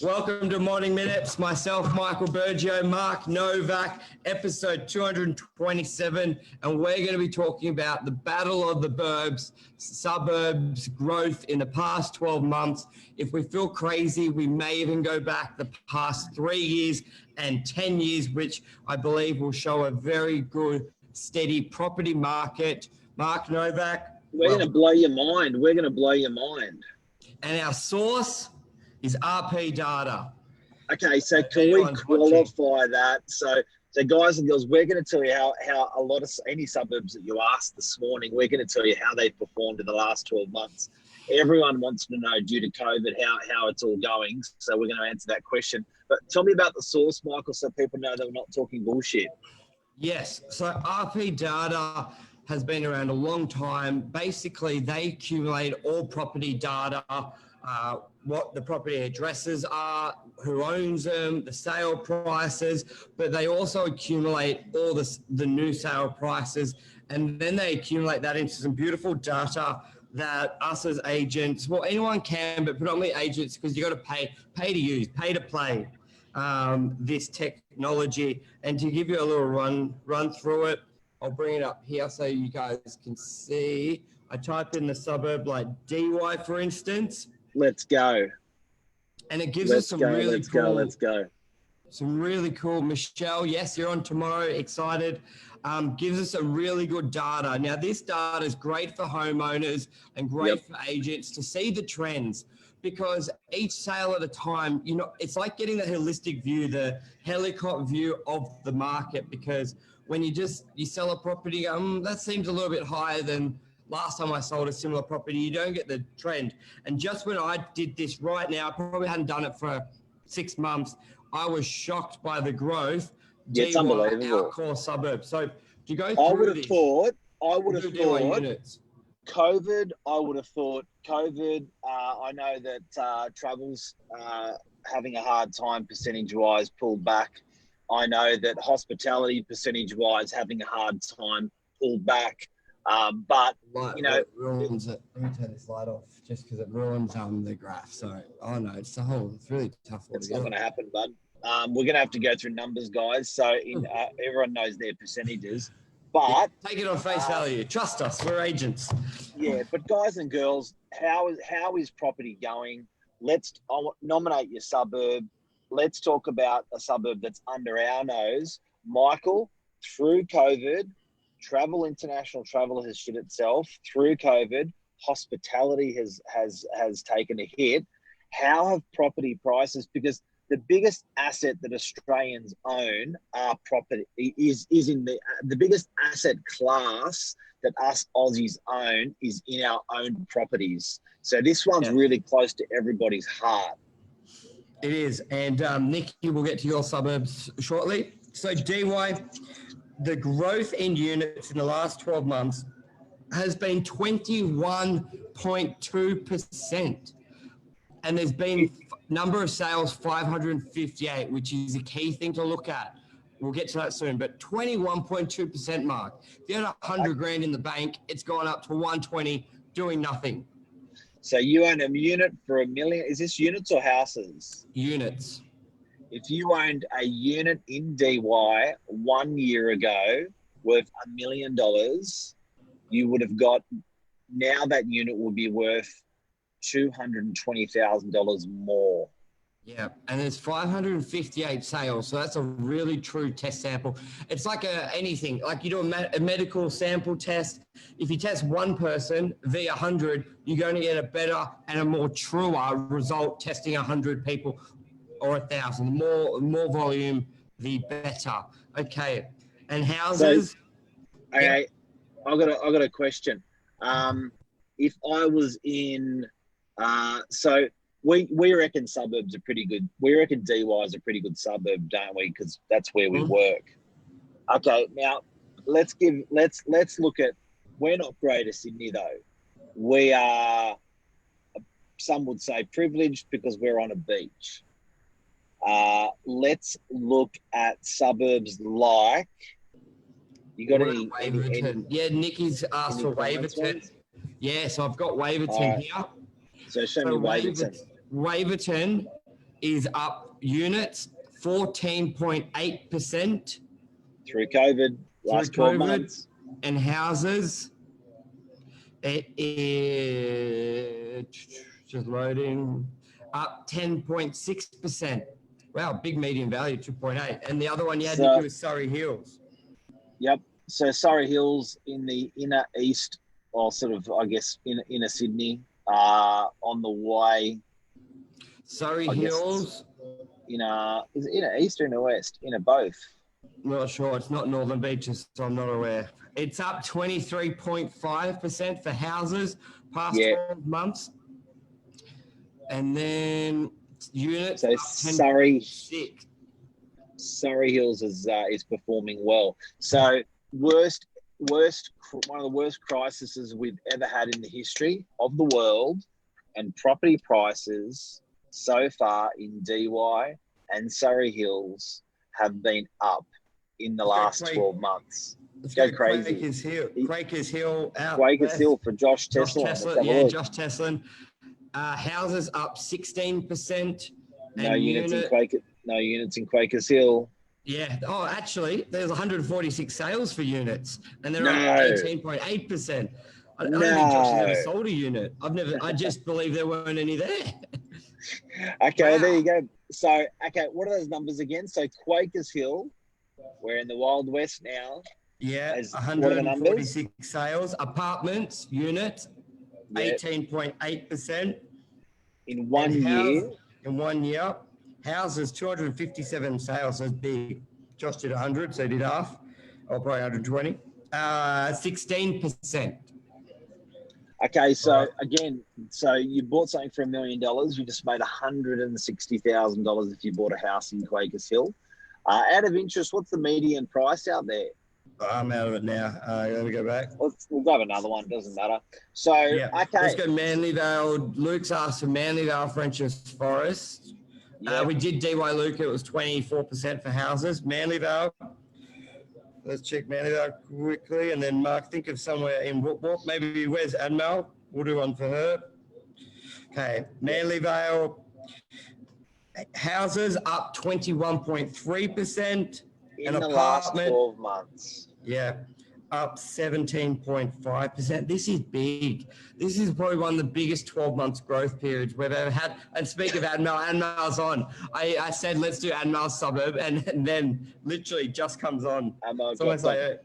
Welcome to Morning Minutes. Myself, Michael Burgio, Mark Novak, episode 227, and we're going to be talking about the Battle of the Suburbs growth in the past 12 months. If we feel crazy, we may even go back the past 3 years and 10 years, which I believe will show a very good, steady property market. Mark Novak. We're going to blow your mind. We're going to blow your mind. And our source is RP data. Okay, so can we qualify that? So guys and girls, we're going to tell you how any suburbs that you asked this morning, we're going to tell you how they've performed in the last 12 months. Everyone wants to know, due to COVID, how it's all going. So we're going to answer that question. But tell me about the source, Michael, so people know that we're not talking bullshit. Yes, so RP data has been around a long time. Basically, they accumulate all property data, what the property addresses are, who owns them, the sale prices, but they also accumulate all the new sale prices, and then they accumulate that into some beautiful data that us as agents, well, anyone can, but predominantly agents, because you got to pay to use, pay to play this technology. And to give you a little run through it, I'll bring it up here so you guys can see. I type in the suburb like DY, for instance. Let's go. And it gives us some really cool. Let's go. Some really cool. Michelle, yes, you're on tomorrow. Excited. Gives us some really good data. Now, this data is great for homeowners and great for agents to see the trends, because each sale at a time, it's like getting the holistic view, the helicopter view of the market, because when you sell a property, that seems a little bit higher than last time I sold a similar property. You don't get the trend. And just when I did this right now, I probably hadn't done it for 6 months, I was shocked by the growth. Yeah, it's unbelievable. Our core suburb. So to go through I would have thought COVID, I know that travel's having a hard time percentage-wise, pulled back. I know that hospitality percentage-wise having a hard time, pulled back. But it ruins it. Let me turn this light off just because it ruins the graph. So it's really tough. It's not going to happen, bud. We're going to have to go through numbers, guys. So everyone knows their percentages. But take it on face value. Trust us. We're agents. Yeah, but guys and girls, how is property going? I'll nominate your suburb. Let's talk about a suburb that's under our nose. Michael, through COVID, international travel has shit itself. Through COVID, hospitality has taken a hit. How have property prices? Because the biggest asset that Australians own are property. Is in the biggest asset class that us Aussies own is in our own properties. So this one's really close to everybody's heart. It is, and Nikki, we'll get to your suburbs shortly. So DY, the growth in units in the last 12 months has been 21.2%. And there's been number of sales 558, which is a key thing to look at. We'll get to that soon, but 21.2%, Mark. If you had 100 grand in the bank, it's gone up to 120, doing nothing. So you own a unit for $1 million. Is this units or houses? Units. If you owned a unit in DY 1 year ago worth $1 million, you would have got, now that unit will be worth $220,000 more. Yeah, and there's 558 sales, so that's a really true test sample. It's like anything, like you do a medical sample test. If you test one person via 100, you're going to get a better and a more truer result testing 100 people or 1,000. The more volume, the better. Okay, and houses. So, okay, I got a question. If I was in, we reckon suburbs are pretty good. We reckon DY is a pretty good suburb, don't we? Because that's where we work. Okay, now let's look at. We're not Greater Sydney though. We are, some would say, privileged because we're on a beach. Let's look at suburbs like. You got any? Yeah, Nikki's asked for Waverton. Yeah, so I've got Waverton here. So show me Waverton. Waverton is up units 14.8% Through COVID, last 12 months. And houses, it is just loading, up 10.6%. Wow, big median value, 2.8. And the other one you had to do is Surrey Hills. Yep. So Surrey Hills in the inner east, or sort of, I guess, inner Sydney, on the way. Surrey Hills. Is it inner east or inner west? Inner both. Not sure. It's not Northern Beaches, so I'm not aware. It's up 23.5% for houses past 12 months. And then units. So Surrey Hills is performing well. So one of the worst crises we've ever had in the history of the world, and property prices so far in DY and Surrey Hills have been up in the last 12 months. Let's go crazy. Quakers Hill out. Quakers Hill for Josh Teslin. Yeah, Josh Teslin. Houses up 16%. No units in Quakers Hill. Yeah. Oh, actually, there's 146 sales for units, and they're up 18.8%. I don't think Josh has ever sold a unit. I just believe there weren't any there. Okay, There you go. So, what are those numbers again? So Quakers Hill, we're in the Wild West now. Yeah, 146 sales. Apartments, units, 18.8%. In 1 year? In 1 year. Houses, 257 sales. That's big. Josh did 100, so he did half. Or probably 120. 16%. Okay, so so you bought something for $1 million. You just made $160,000 if you bought a house in Quakers Hill. Out of interest, what's the median price out there? I'm out of it now. Let me go back. We'll grab another one. Doesn't matter. So, Let's go Manly Vale. Luke's asked for Manly Vale, French's Forest. Yep. We did DY Luke. It was 24% for houses. Manly Vale. Let's check Manly Vale quickly. And then, Mark, think of somewhere in Woodwalk. Maybe where's Admel? We'll do one for her. Okay. Manly Vale. Houses up 21.3%. In the last 12 months. Yeah, up 17.5%. This is big. This is probably one of the biggest 12 months growth periods we've ever had. And speak of Admel's on. I said, let's do Admel's suburb, and then literally just comes on. It's almost like,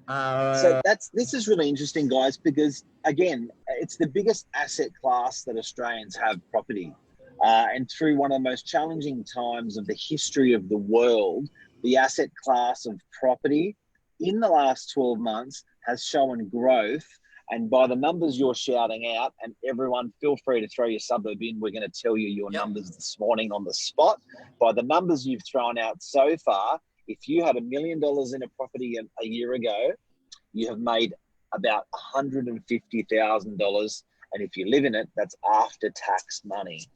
so this is really interesting, guys, because again, it's the biggest asset class that Australians have, property. And through one of the most challenging times of the history of the world, the asset class of property in the last 12 months has shown growth. And by the numbers you're shouting out, and everyone feel free to throw your suburb in, we're going to tell you your numbers this morning on the spot. By the numbers you've thrown out so far, if you had $1 million in a property a year ago, you have made about $150,000. And if you live in it, that's after tax money.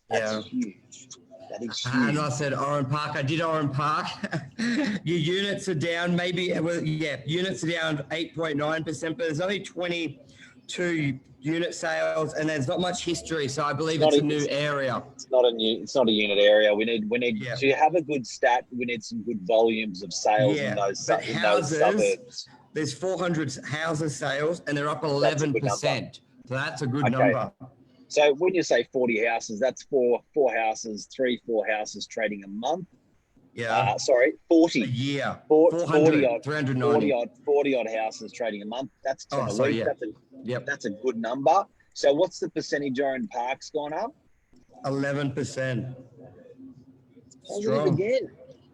That's huge. That is huge. And I said Oran Park. I did Oran Park. Your units are down units are down 8.9%, but there's only 22 unit sales, and there's not much history, so I believe it's a new area. It's not a unit area. We need to have a good stat. We need some good volumes of sales in those suburbs. There's 400 houses sales, and they're up 11%. So that's a good number. So when you say 40 houses, that's four houses, 4 houses trading a month. 40. A year. 40 odd, 390. 40 odd houses trading a month. That's 10 a week. That's a good number. So what's the percentage Oran Park's gone up? 11%. Positive again.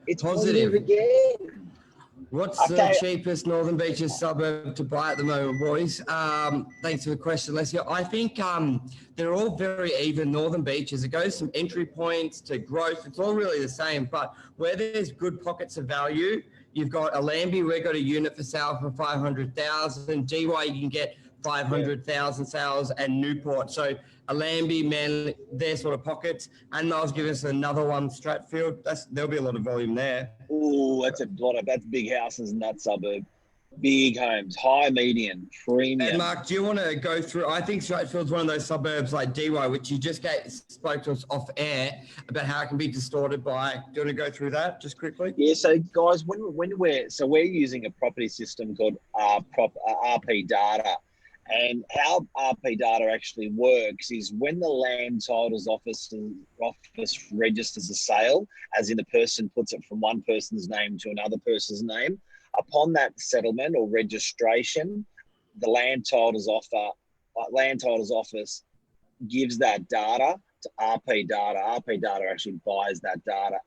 It's positive again. What's the cheapest Northern Beaches suburb to buy at the moment, boys? Thanks for the question, Leslie. I think they're all very even, Northern Beaches. It goes from entry points to growth. It's all really the same. But where there's good pockets of value, you've got Allambie. We've got a unit for sale for 500,000. DY, you can get 500,000 sales, and Newport. So Allambie, Manly, their sort of pockets. And Miles give us another one, Stratfield. There'll be a lot of volume there. Oh, that's big houses in that suburb. Big homes, high, median, And premium. Mark, do you want to go through? I think Stratfield's one of those suburbs like DY, which you just spoke to us off air about how it can be distorted by. Do you want to go through that just quickly? Yeah, so guys, when we're using a property system called RP Data, and how RP Data actually works is when the land titles office registers a sale, as in the person puts it from one person's name to another person's name. Upon that settlement or registration, the land titles office gives that data to RP Data. RP Data actually buys that data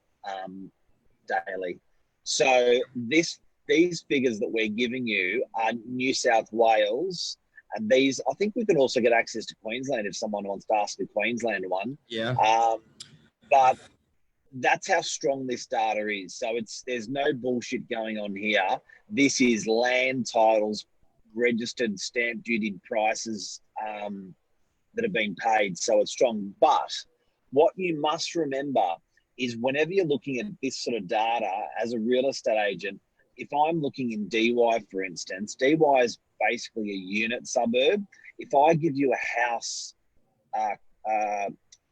daily. So these figures that we're giving you are New South Wales, and these I think we can also get access to Queensland if someone wants to ask the Queensland one. Yeah. But that's how strong this data is. So there's no bullshit going on here. This is land titles, registered, stamp duty prices that have been paid. So it's strong. But what you must remember is whenever you're looking at this sort of data as a real estate agent, if I'm looking in DY, for instance, DY is basically a unit suburb. If I give you a house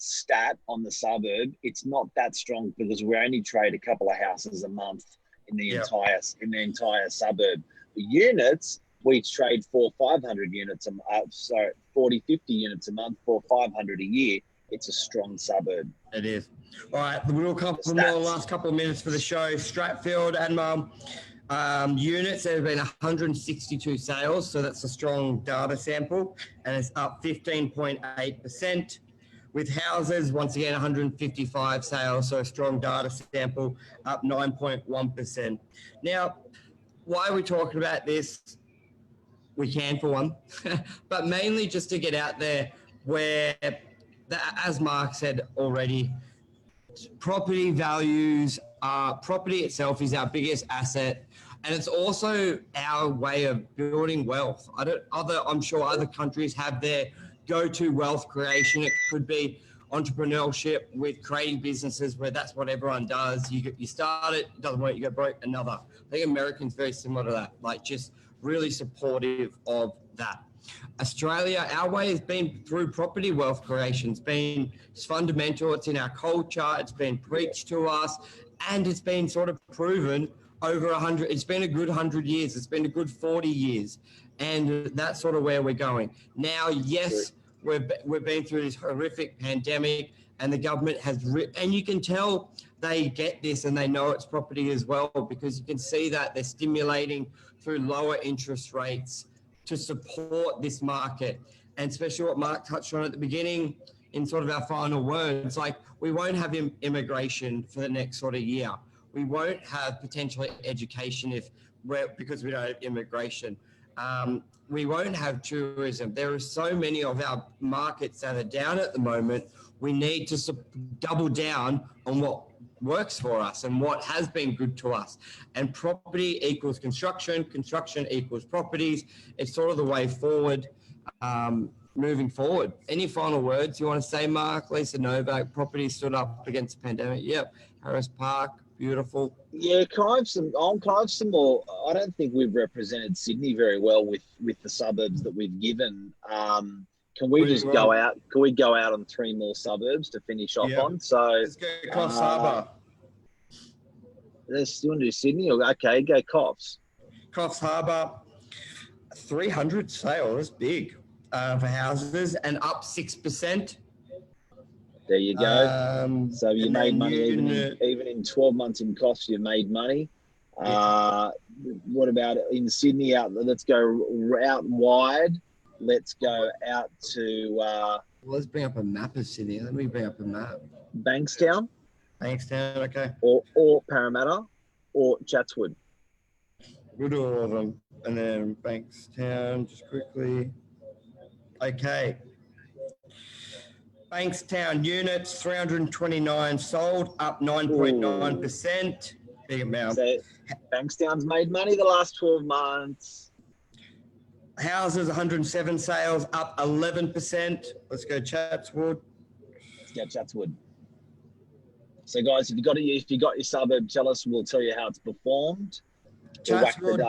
stat on the suburb, it's not that strong because we only trade a couple of houses a month in the entire suburb. The units, we trade 400-500 units a month, 40-50 units a month, 400-500 a year. It's a strong suburb. It is. All right, we'll couple more last couple of minutes for the show. Stratfield and units, there have been 162 sales, so that's a strong data sample, and it's up 15.8%. With houses, once again, 155 sales, so a strong data sample, up 9.1%. Now, why are we talking about this? We can for one, but mainly just to get out there where, as Mark said already, property values, property itself is our biggest asset, and it's also our way of building wealth. I'm sure other countries have their go-to wealth creation. It could be entrepreneurship with creating businesses where that's what everyone does. You start it doesn't work, you go broke, another. I think Americans very similar to that, like just really supportive of that. Australia, our way has been through property wealth creation. It's fundamental. It's in our culture. It's been preached to us, and it's been sort of proven over 100. It's been a good 100 years. It's been a good 40 years, and that's sort of where we're going now. Yes, we've been through this horrific pandemic, and the government has, and you can tell they get this and they know it's property as well, because you can see that they're stimulating through lower interest rates to support this market. And especially what Mark touched on at the beginning in sort of our final words, like we won't have immigration for the next sort of year. We won't have potentially education because we don't have immigration. We won't have tourism. There are so many of our markets that are down at the moment. We need to double down on what works for us and what has been good to us. And property equals construction, construction equals properties. It's sort of the way forward, moving forward. Any final words you want to say, Mark? Lisa Novak, property stood up against the pandemic. Yep. Harris Park, beautiful. Yeah, can I have some more? I don't think we've represented Sydney very well with the suburbs that we've given. Can we just go out? Can we go out on 3 more suburbs to finish off on? So let's go Coffs Harbour. Let's you want to do Sydney? Okay, go Coffs. Coffs Harbour, 300 sales, big for houses, and up 6%. There you go. So you made money even in 12 months in Coffs. You made money. Yeah. What about in Sydney? Let's go out wide. Let's go out to... let's bring up a map of Sydney. Let me bring up a map. Bankstown. Bankstown, okay. Or Parramatta or Chatswood. We'll do all of them. And then Bankstown, just quickly. Okay. Bankstown units, 329 sold, up 9.9%. Big amount. So Bankstown's made money the last 12 months. Houses, 107 sales, up 11%. Let's go Chatswood. Let's go Chatswood. So, guys, if you got your suburb, tell us. We'll tell you how it's performed. Chatswood,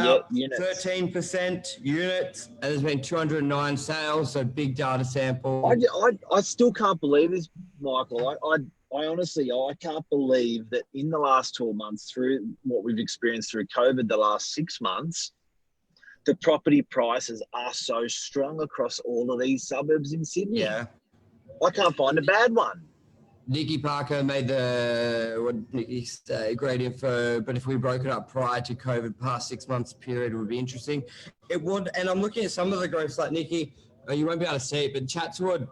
Yeah, up units. 13% units, and there's been 209 sales, so big data sample. I still can't believe this, Michael. I honestly, I can't believe that in the last 12 months, through what we've experienced through COVID, the last 6 months, the property prices are so strong across all of these suburbs in Sydney. Yeah. I can't find a bad one. Nikki Parker made what Nikki say, great info, but if we broke it up prior to COVID, past 6 months period would be interesting. It would, and I'm looking at some of the growths like Nikki, you won't be able to see it, but Chatswood,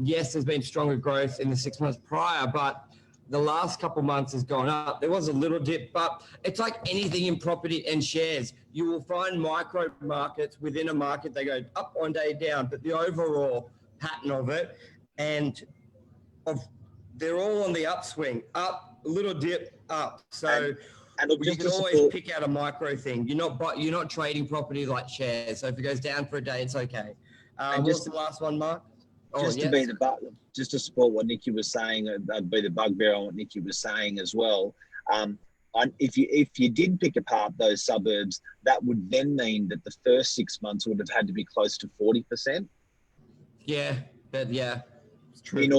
yes, there's been stronger growth in the 6 months prior, but the last couple months has gone up. There was a little dip, but it's like anything in property and shares. You will find micro markets within a market, they go up one day, down, but the overall pattern of it, and they're all on the upswing, up, a little dip, up. So you can always pick out a micro thing. You're not trading property like shares. So if it goes down for a day, it's okay. What's the last one, Mark? Just to support what Nikki was saying, that'd be the bugbear on what Nikki was saying as well. If you did pick apart those suburbs, that would then mean that the first 6 months would have had to be close to 40%. Yeah, it's true. In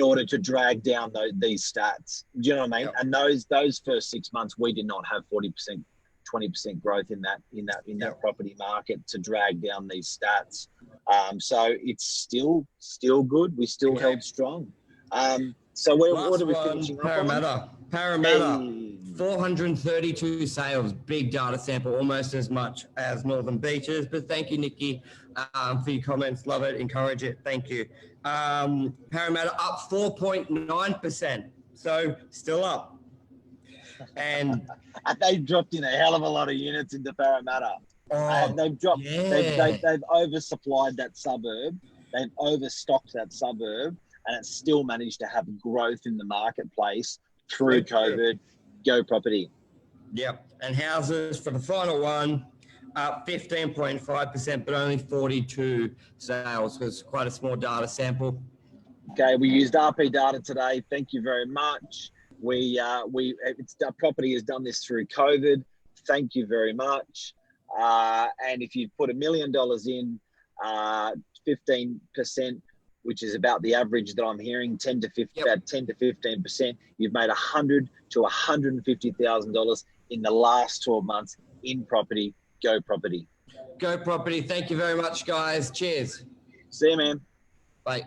order to drag down these stats. Do you know what I mean? Yep. And those first 6 months, we did not have 40%, 20% growth in that property market to drag down these stats. So it's still good. We still held strong. So what are we finishing Parramatta. Parramatta, 432 sales, big data sample, almost as much as Northern Beaches. But thank you, Nikki, for your comments. Love it, encourage it. Thank you. Parramatta up 4.9%, so still up. And they've dropped in a hell of a lot of units into Parramatta. They've dropped. Yeah. They've oversupplied that suburb. They've overstocked that suburb, and it's still managed to have growth in the marketplace through COVID. Go property. Yep. And houses for the final one, up 15.5%, but only 42 sales, because quite a small data sample. Okay, we used RP data today. Thank you very much. Our property has done this through COVID. Thank you very much. And if you put $1 million in, 15%, which is about the average that I'm hearing, 10 to 15%, you've made $100,000 to $150,000 in the last 12 months in property. Go property. Go property. Thank you very much, guys. Cheers. See you, man. Bye.